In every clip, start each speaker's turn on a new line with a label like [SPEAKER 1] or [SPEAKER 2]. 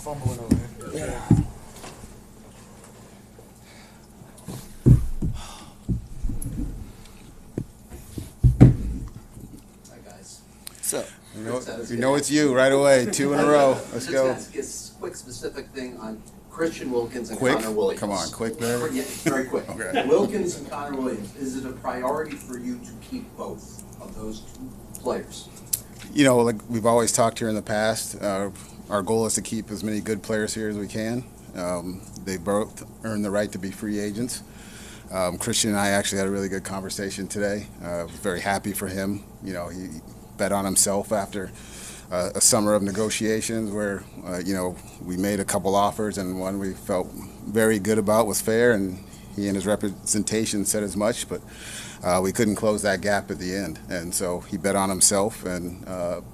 [SPEAKER 1] fumbling over here.
[SPEAKER 2] Yeah.
[SPEAKER 3] Hi, guys.
[SPEAKER 2] So,
[SPEAKER 4] You know it's you right away. 2 in a row. Let's go.
[SPEAKER 3] Just a quick specific thing on Christian Wilkins and
[SPEAKER 4] Quick?
[SPEAKER 3] Connor Williams.
[SPEAKER 4] Come on, quick, baby.
[SPEAKER 3] Yeah, very quick.
[SPEAKER 4] Okay.
[SPEAKER 3] Wilkins and Connor Williams, is it a priority for you to keep both of those two players?
[SPEAKER 4] You know, like we've always talked here in the past, our goal is to keep as many good players here as we can. They both earned the right to be free agents. Christian and I actually had a really good conversation today. I was very happy for him. You know, he bet on himself after a summer of negotiations where, you know, we made a couple offers and one we felt very good about was fair, and he and his representation said as much, but we couldn't close that gap at the end. And so he bet on himself and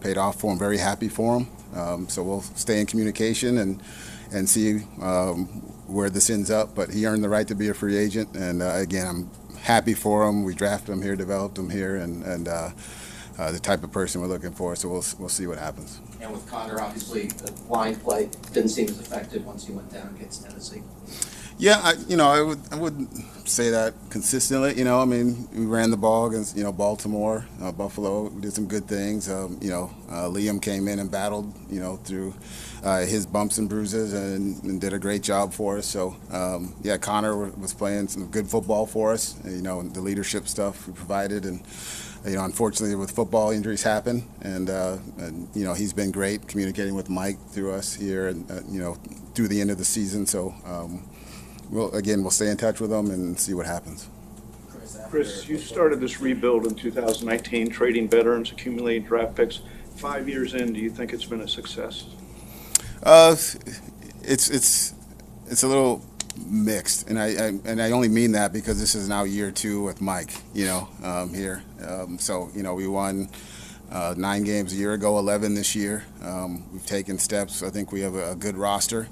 [SPEAKER 4] paid off for him. Very happy for him. So we'll stay in communication and see where this ends up. But he earned the right to be a free agent. And again, I'm happy for him. We drafted him here, developed him here, and the type of person we're looking for. So we'll see what happens.
[SPEAKER 3] And with Connor, obviously, the line play didn't seem as effective once he went down against Tennessee.
[SPEAKER 4] Yeah, I would say that consistently. You know, I mean, we ran the ball against, you know, Baltimore, Buffalo. We did some good things. Liam came in and battled, you know, through his bumps and bruises and did a great job for us. So, yeah, Connor was playing some good football for us. You know, the leadership stuff we provided, and you know, unfortunately, with football, injuries happen, and you know, he's been great communicating with Mike through us here, and you know, through the end of the season. So. We'll stay in touch with them and see what happens.
[SPEAKER 5] Chris, you started this rebuild in 2019, trading veterans, accumulating draft picks. 5 years in, do you think it's been a success?
[SPEAKER 4] It's a little mixed, and I only mean that because this is now year 2 with Mike. You know, here. So you know, we won 9 games a year ago, 11 this year. We've taken steps. I think we have a good roster.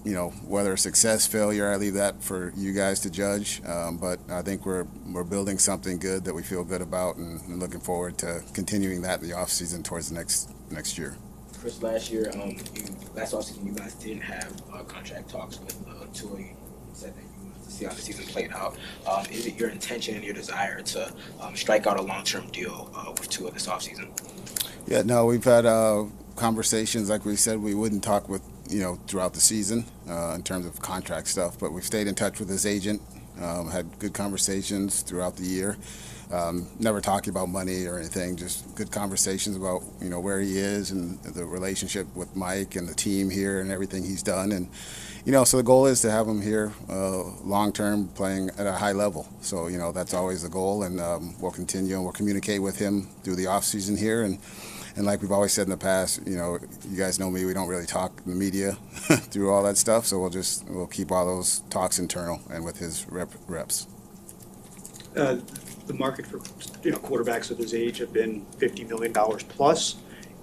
[SPEAKER 4] You know, whether success, failure, I leave that for you guys to judge. But I think we're building something good that we feel good about, and looking forward to continuing that in the offseason towards the next year.
[SPEAKER 2] Chris, last offseason, you guys didn't have contract talks with Tua. You said that you wanted to see how the season played out. Is it your intention and your desire to strike out a long-term deal with Tua this offseason?
[SPEAKER 4] Yeah, no, we've had conversations. Like we said, we wouldn't talk with, you know, throughout the season in terms of contract stuff, but we've stayed in touch with his agent, had good conversations throughout the year. Never talking about money or anything, just good conversations about, you know, where he is and the relationship with Mike and the team here and everything he's done. And, you know, so the goal is to have him here long-term, playing at a high level. So, you know, that's always the goal, and we'll continue and we'll communicate with him through the off-season here. And like we've always said in the past, you know, you guys know me, we don't really talk in the media through all that stuff, so we'll keep all those talks internal and with his reps.
[SPEAKER 6] The market for, you know, quarterbacks of his age have been $50 million plus.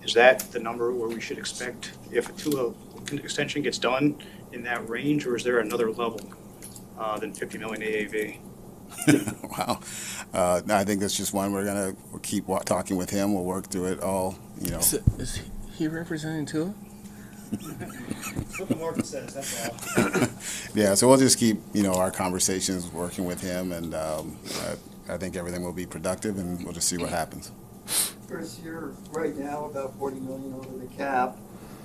[SPEAKER 6] Is that the number where we should expect if a Tua extension gets done in that range, or is there another level than $50 million AAV?
[SPEAKER 4] Wow. I think that's just one we'll keep talking with him. We'll work through it all, you know.
[SPEAKER 2] Is he representing Tua?
[SPEAKER 6] That's what the market says, that's all.
[SPEAKER 4] Yeah, so we'll just keep, you know, our conversations working with him, and I think everything will be productive, and we'll just see what happens.
[SPEAKER 7] Chris, you're right now about $40 million over the cap.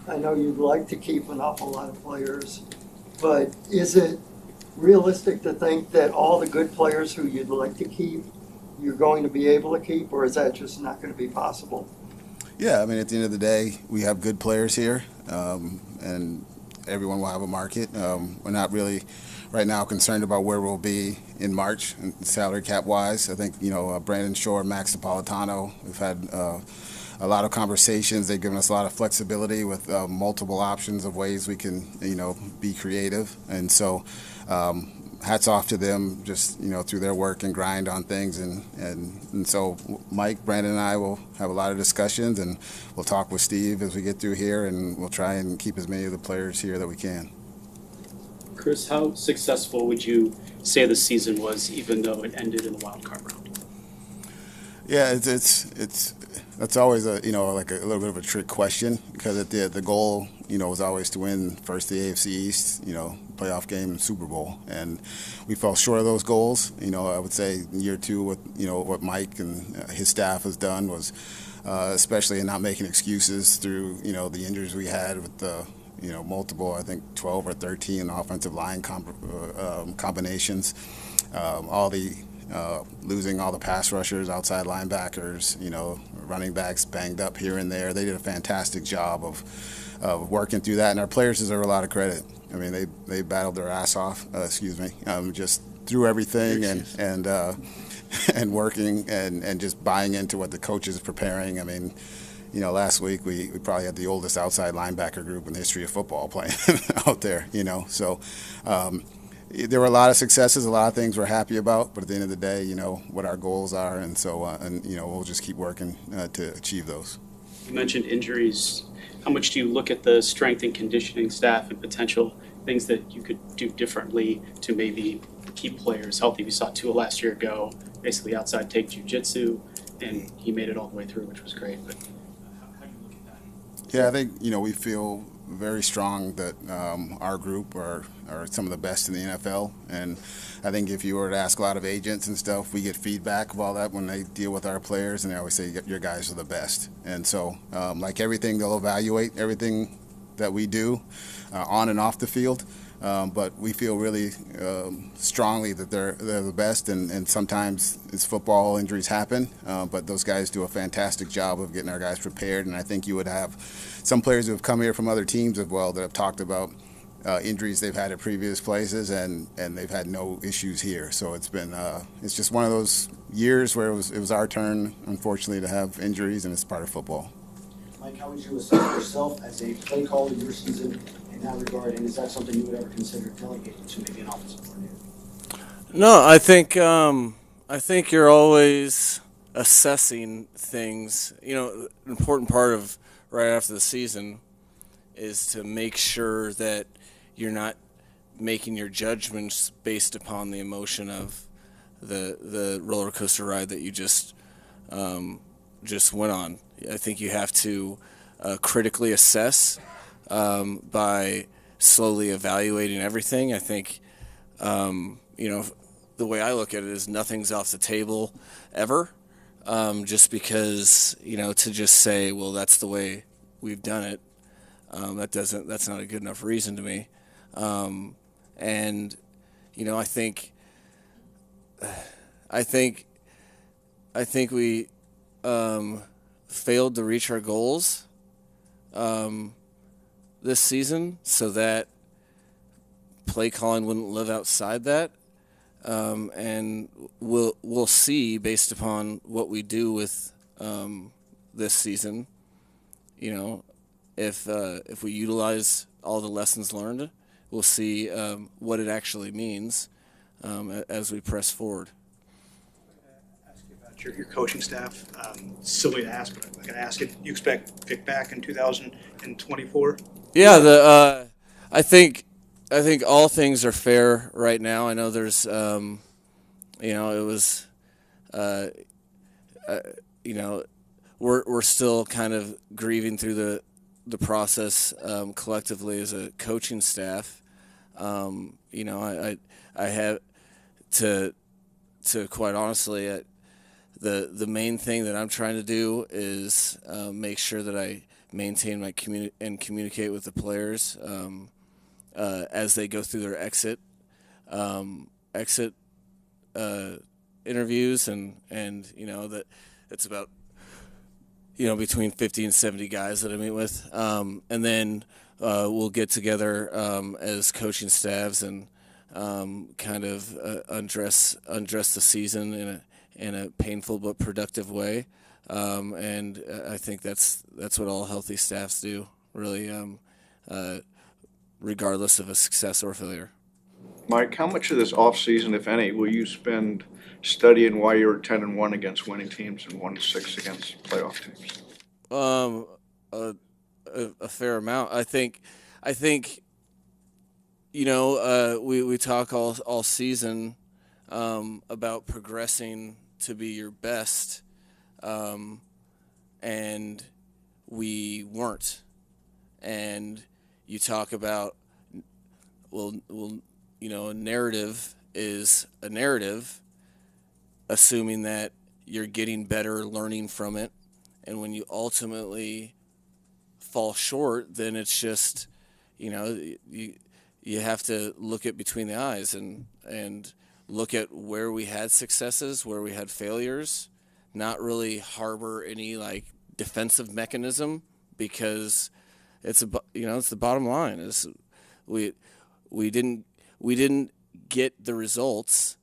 [SPEAKER 7] I know you'd like to keep an awful lot of players, but is it realistic to think that all the good players who you'd like to keep, you're going to be able to keep, or is that just not going to be possible?
[SPEAKER 4] Yeah, I mean, at the end of the day, we have good players here, and everyone will have a market. We're not really right now concerned about where we'll be in March, salary cap wise. I think, you know, Brandon Shore, Max Napolitano, we've had a lot of conversations. They've given us a lot of flexibility with multiple options of ways we can, you know, be creative. And so hats off to them, just, you know, through their work and grind on things. And so Mike, Brandon, and I will have a lot of discussions, and we'll talk with Steve as we get through here, and we'll try and keep as many of the players here that we can.
[SPEAKER 8] Chris, how successful would you say the season was, even though it ended in the wild card round?
[SPEAKER 4] Yeah, it's that's always a like a little bit of a trick question because the goal was always to win first the AFC East, playoff game and Super Bowl, and we fell short of those goals. I would say in year two with what Mike and his staff has done was especially in not making excuses through the injuries we had with the multiple, I think 12 or 13 offensive line combinations, all the losing all the pass rushers, outside linebackers, running backs banged up here and there. They did a fantastic job of working through that, and our players deserve a lot of credit. I mean, they battled their ass off. Just through everything and and working and just buying into what the coach is preparing. I mean, last week we probably had the oldest outside linebacker group in the history of football playing out there. So. There were a lot of successes, a lot of things we're happy about, but at the end of the day, what our goals are, and so we'll just keep working to achieve those.
[SPEAKER 8] You mentioned injuries. How much do you look at the strength and conditioning staff and potential things that you could do differently to maybe keep players healthy? We saw Tua last year go basically outside take jiu-jitsu, and he made it all the way through, which was great. But how do you look at that?
[SPEAKER 4] Yeah, I think we feel very strong that our group are some of the best in the NFL, and I think if you were to ask a lot of agents and stuff, we get feedback of all that when they deal with our players, and they always say your guys are the best. And so like everything, they'll evaluate everything that we do on and off the field, but we feel really strongly that they're the best, and sometimes it's football, injuries happen, but those guys do a fantastic job of getting our guys prepared. And I think you would have some players who have come here from other teams as well that have talked about injuries they've had at previous places, and they've had no issues here. So it's been it's just one of those years where it was our turn, unfortunately, to have injuries, and it's part of football.
[SPEAKER 1] Mike, how would you assess yourself as a play caller your season in that regard, and is that something you would ever consider delegating to maybe an offensive coordinator?
[SPEAKER 9] No, I think you're always assessing things. An important part of right after the season is to make sure that you're not making your judgments based upon the emotion of the roller coaster ride that you just went on. I think you have to critically assess by slowly evaluating everything. I think the way I look at it is nothing's off the table ever. Just because to just say, well, that's the way we've done it, that's not a good enough reason to me. And I think we failed to reach our goals this season, so that play calling wouldn't live outside that. And we'll see based upon what we do with this season. If we utilize all the lessons learned, we'll see what it actually means as we press forward.
[SPEAKER 6] Ask you about your coaching staff. Silly to ask, but I'm going to ask it. You expect Vic back in 2024?
[SPEAKER 9] Yeah, I think all things are fair right now. I know there's, we're still kind of grieving through the process collectively as a coaching staff. I have to quite honestly, the main thing that I'm trying to do is make sure that I maintain my communicate with the players as they go through their exit interviews, and that it's about between 50 and 70 guys that I meet with, and then we'll get together as coaching staffs and kind of undress the season in a painful but productive way, and I think that's what all healthy staffs do, really, regardless of a success or failure.
[SPEAKER 5] Mike, how much of this offseason, if any, will you spend studying why you're 10-1 against winning teams and 1-6 against playoff teams?
[SPEAKER 9] A fair amount. I think we talk all season about progressing to be your best, and we weren't. And you talk about, well, a narrative is a narrative, assuming that you're getting better, learning from it, and when you ultimately fall short, then it's just, you have to look at between the eyes and look at where we had successes, where we had failures, not really harbor any like defensive mechanism, because it's the bottom line is we didn't get the results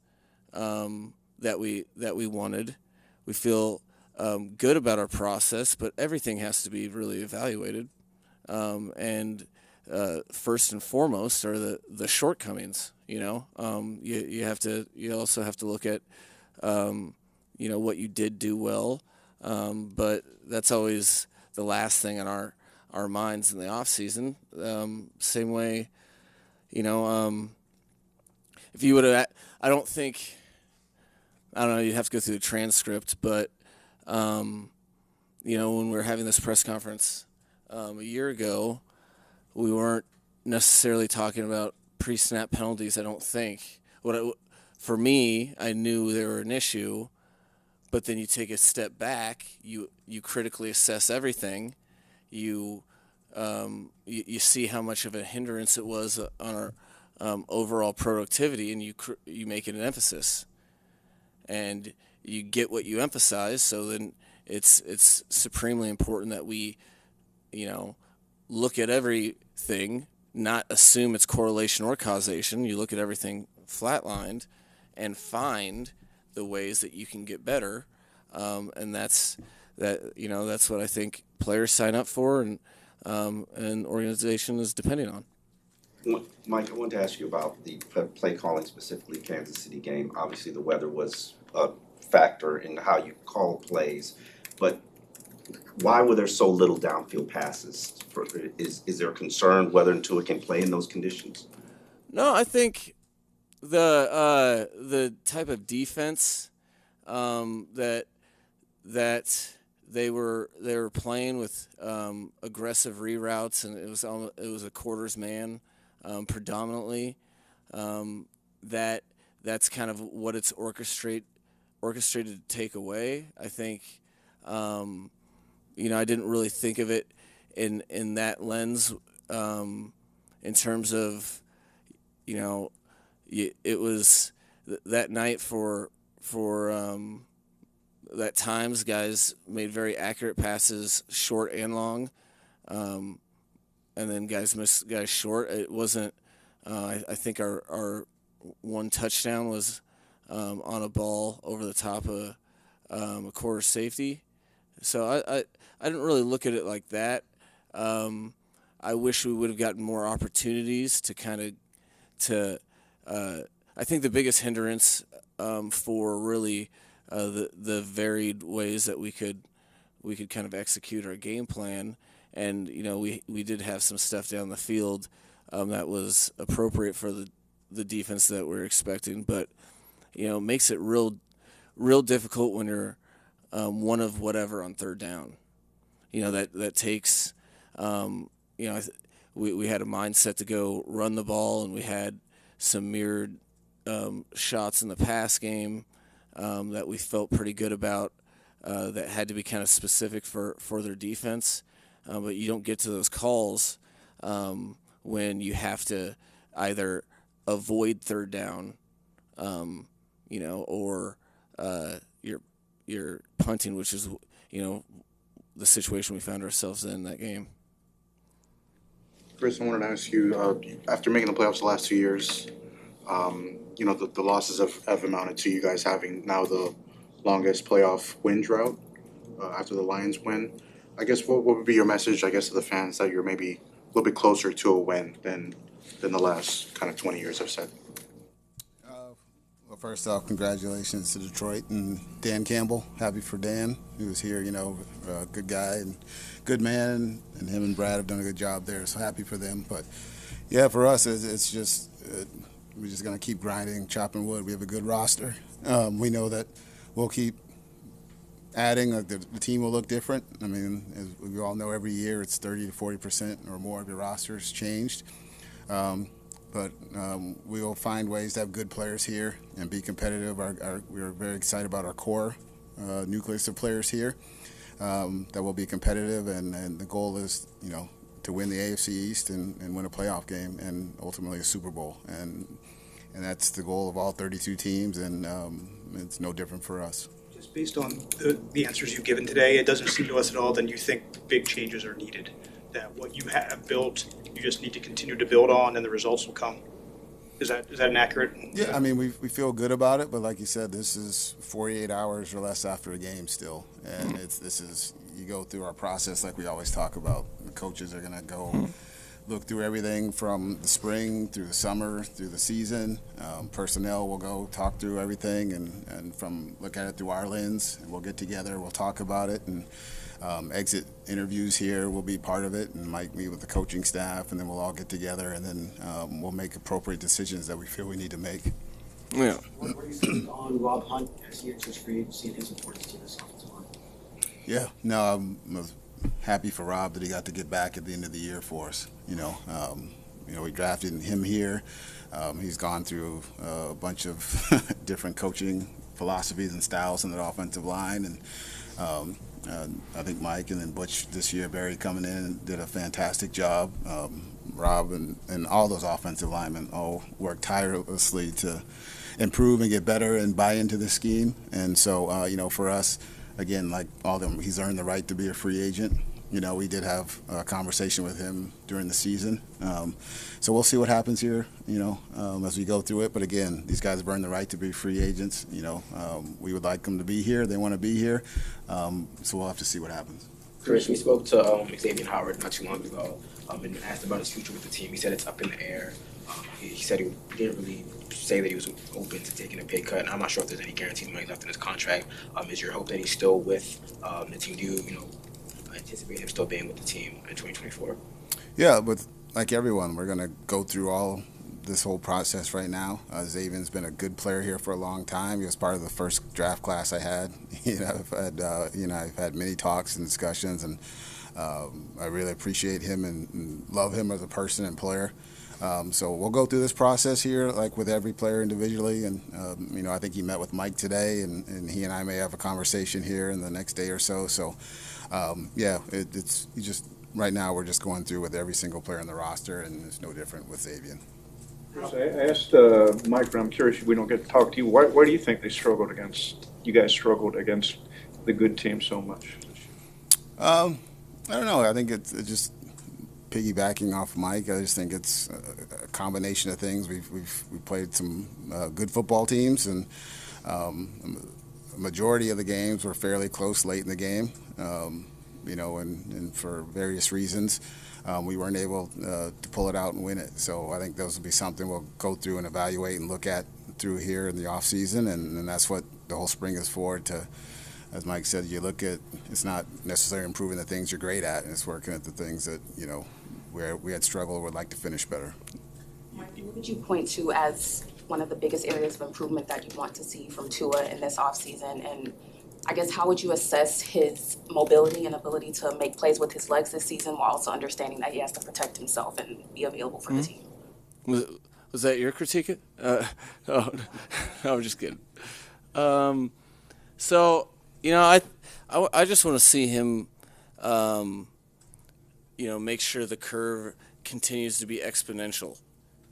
[SPEAKER 9] that we wanted. We feel good about our process, but everything has to be really evaluated. And first and foremost are the shortcomings. You also have to look at what you did do well, but that's always the last thing on our minds in the off season. Same way, if you would have, I don't know, you'd have to go through the transcript, but when we were having this press conference a year ago, we weren't necessarily talking about pre-snap penalties, I don't think. For me, I knew they were an issue, but then you take a step back, you critically assess everything, you see how much of a hindrance it was on our overall productivity, and you make it an emphasis, and you get what you emphasize. So then it's supremely important that we look at everything, not assume it's correlation or causation. You look at everything flatlined and find the ways that you can get better, and that's what I think players sign up for, and an organization is depending on.
[SPEAKER 10] Mike, I wanted to ask you about the play calling, specifically Kansas City game. Obviously, the weather was a factor in how you call plays, but why were there so little downfield passes? Is there a concern whether Tua can play in those conditions?
[SPEAKER 9] No, I think the type of defense that they were playing with aggressive reroutes, and it was a quarters man predominantly. That's kind of what it's orchestrated to take away. I think I didn't really think of it in that lens, in terms of it was that night for that times guys made very accurate passes, short and long, and then guys missed guys short. It wasn't. I think our one touchdown was on a ball over the top of a quarter safety. So I didn't really look at it like that. I wish we would have gotten more opportunities to I think the biggest hindrance for really the varied ways that we could kind of execute our game plan, and we did have some stuff down the field that was appropriate for the defense that we're expecting, but makes it real difficult when you're one of whatever on third down. That takes we had a mindset to go run the ball, and we had some mirrored shots in the pass game that we felt pretty good about, that had to be kind of specific for their defense, but you don't get to those calls when you have to either avoid third down, or you're punting, which is the situation we found ourselves in that game.
[SPEAKER 11] Chris, I wanted to ask you, after making the playoffs the last 2 years, the losses have amounted to you guys having now the longest playoff win drought after the Lions win. I guess what would be your message, I guess, to the fans that you're maybe a little bit closer to a win than the last kind of 20 years I've said?
[SPEAKER 4] Well, first off, congratulations to Detroit and Dan Campbell. Happy for Dan, who was here, a good guy and good man, and him and Brad have done a good job there, so happy for them. But, yeah, for us, it's just we're just going to keep grinding, chopping wood. We have a good roster. We know that we'll keep adding, the team will look different. I mean, as we all know, every year it's 30 to 40% or more of your roster has changed. But we will find ways to have good players here and be competitive. We're very excited about our core nucleus of players here that will be competitive, and the goal is, to win the AFC East and win a playoff game and ultimately a Super Bowl. And that's the goal of all 32 teams, and it's no different for us.
[SPEAKER 6] Just based on the answers you've given today, it doesn't seem to us at all that you think big changes are needed, that what you have built, you just need to continue to build on and the results will come. Is that an accurate?
[SPEAKER 4] Yeah, I mean, we feel good about it, but like you said, this is 48 hours or less after a game still, and you go through our process like we always talk about. The coaches are going to go look through everything from the spring through the summer through the season. Personnel will go talk through everything and from look at it through our lens, and we'll get together, we'll talk about it, and exit interviews here will be part of it, and Mike meet with the coaching staff, and then we'll all get together, and then we'll make appropriate decisions that we feel we need to make.
[SPEAKER 9] Yeah.
[SPEAKER 1] What do you think on Rob Hunt as he enters free agency and his importance to this offensive line?
[SPEAKER 4] Yeah, no, I'm happy for Rob that he got to get back at the end of the year for us. We drafted him here. He's gone through a bunch of different coaching philosophies and styles in the offensive line, and I think Mike and then Butch this year, Barry coming in and did a fantastic job. Rob and all those offensive linemen all worked tirelessly to improve and get better and buy into the scheme. And so, for us, again, like all of them, he's earned the right to be a free agent. We did have a conversation with him during the season. So we'll see what happens here, as we go through it. But again, these guys have earned the right to be free agents. We would like them to be here. They want to be here. So we'll have to see what happens.
[SPEAKER 2] Chris, we spoke to Xavier Howard not too long ago and asked about his future with the team. He said it's up in the air. He said he didn't really say that he was open to taking a pay cut. And I'm not sure if there's any guaranteed money left in his contract. Is your hope that he's still with the team? Do you anticipate him still being with the team in 2024?
[SPEAKER 4] Yeah, but like everyone, we're going to go through all this whole process right now. Xavier's been a good player here for a long time. He was part of the first draft class I had. I've had many talks and discussions, and I really appreciate him and love him as a person and player. So we'll go through this process here, like with every player individually. And, I think he met with Mike today, and he and I may have a conversation here in the next day or so. So, it's just right now we're just going through with every single player on the roster, and it's no different with Xavier.
[SPEAKER 5] I asked Mike, but I'm curious if we don't get to talk to you. Why do you think you guys struggled against the good team so much?
[SPEAKER 4] I don't know. I think it's just piggybacking off Mike. I just think it's a combination of things. We've played some good football teams, and a majority of the games were fairly close late in the game, and for various reasons. We weren't able to pull it out and win it. So I think those will be something we'll go through and evaluate and look at through here in the off season, and that's what the whole spring is for. As Mike said, you look at, it's not necessarily improving the things you're great at, and it's working at the things that where we had struggled or would like to finish better.
[SPEAKER 12] What would you point to as one of the biggest areas of improvement that you want to see from Tua in this offseason? And I guess how would you assess his mobility and ability to make plays with his legs this season while also understanding that he has to protect himself and be available for the team?
[SPEAKER 9] Was that your critique? No, I'm just kidding. I just want to see him, make sure the curve continues to be exponential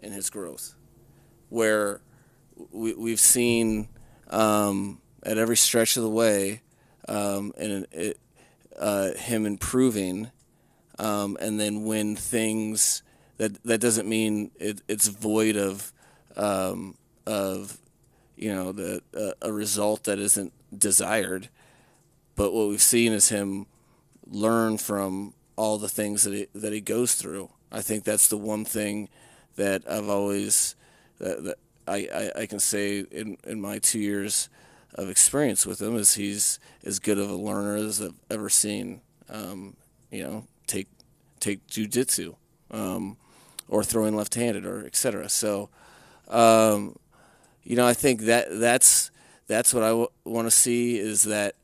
[SPEAKER 9] in his growth, where we've seen at every stretch of the way him improving, and then when things that doesn't mean it's void of a result that isn't desired, but what we've seen is him learn from all the things that he goes through. I think that's the one thing that I've always that I can say in my 2 years of experience with him is he's as good of a learner as I've ever seen. Take jiu-jitsu, or throwing left-handed, or etc. So, I think that's what I want to see, is that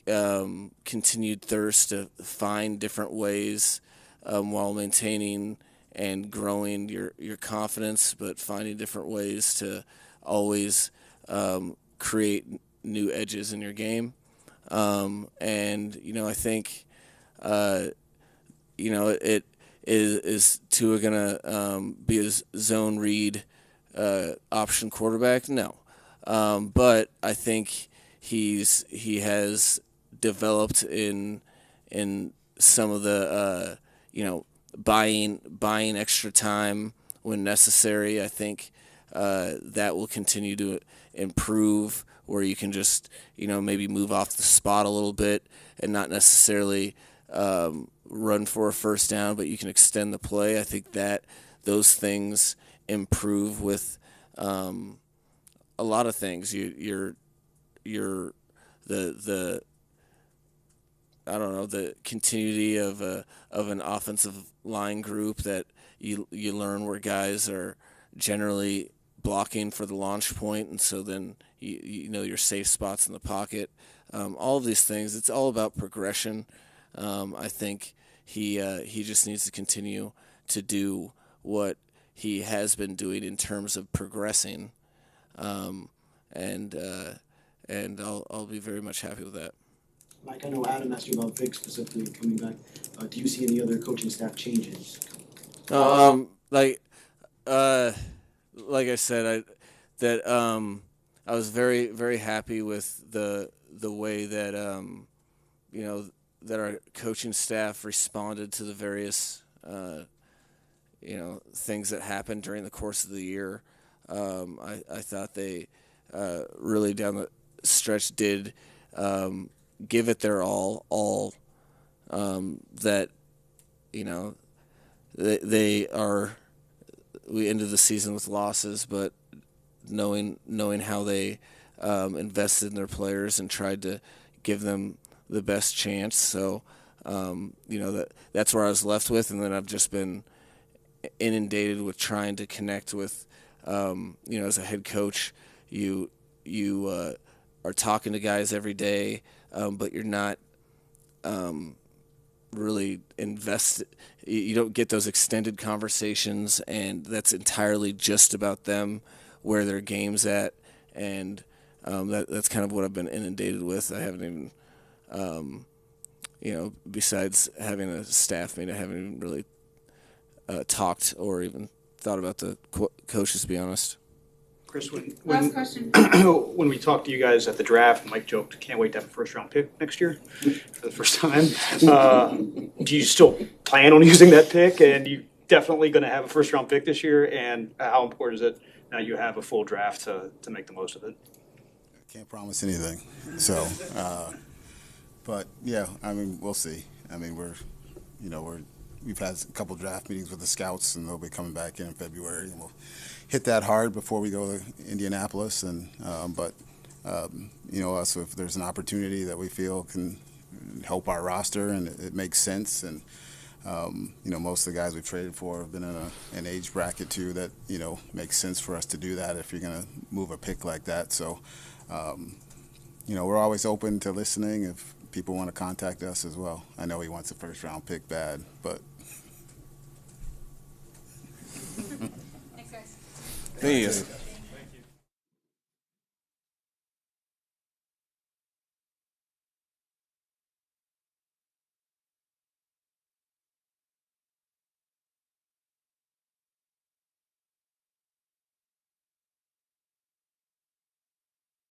[SPEAKER 9] continued thirst to find different ways while maintaining and growing your confidence, but finding different ways to always create new edges in your game. And I think it is Tua gonna be a zone read option quarterback? No, but I think he has developed in some of the buying extra time when necessary. I think that will continue to improve, where you can just maybe move off the spot a little bit and not necessarily run for a first down, but you can extend the play. I think that those things improve with a lot of things. You're the I don't know, the continuity of an offensive line group, that you learn where guys are generally blocking for the launch point, and so then you know your safe spots in the pocket. All of these things, it's all about progression. I think he just needs to continue to do what he has been doing in terms of progressing, and I'll be very much happy with that.
[SPEAKER 1] Mike, I know Adam asked you about Vic specifically coming back. Do you see any other coaching staff changes?
[SPEAKER 9] Like I said, I was very, very happy with the way that that our coaching staff responded to the various things that happened during the course of the year. I thought they really down the stretch did give it their all that they are. We ended the season with losses, but knowing how they invested in their players and tried to give them the best chance. So that's where I was left with, and then I've just been inundated with trying to connect with as a head coach, you are talking to guys every day, but you're not really invested. You don't get those extended conversations, and that's entirely just about them, where their game's at, and that's kind of what I've been inundated with. I haven't even, besides having a staff meeting, I haven't even really talked or even thought about the coaches, to be honest.
[SPEAKER 6] Chris,
[SPEAKER 12] Last question.
[SPEAKER 6] when we talked to you guys at the draft, Mike joked, can't wait to have a first-round pick next year for the first time. Do you still plan on using that pick? And you definitely going to have a first-round pick this year? And how important is it now you have a full draft to make the most of it?
[SPEAKER 4] Can't promise anything. So, but yeah, I mean, we'll see. I mean, we've had a couple draft meetings with the scouts, and they'll be coming back in February, and we'll hit that hard before we go to Indianapolis. And us, if there's an opportunity that we feel can help our roster and it makes sense, and most of the guys we've traded for have been in an age bracket too that makes sense for us to do that if you're going to move a pick like that. So we're always open to listening if people want to contact us as well. I know he wants a first round pick bad, but
[SPEAKER 12] Thanks, guys.
[SPEAKER 9] Thank you.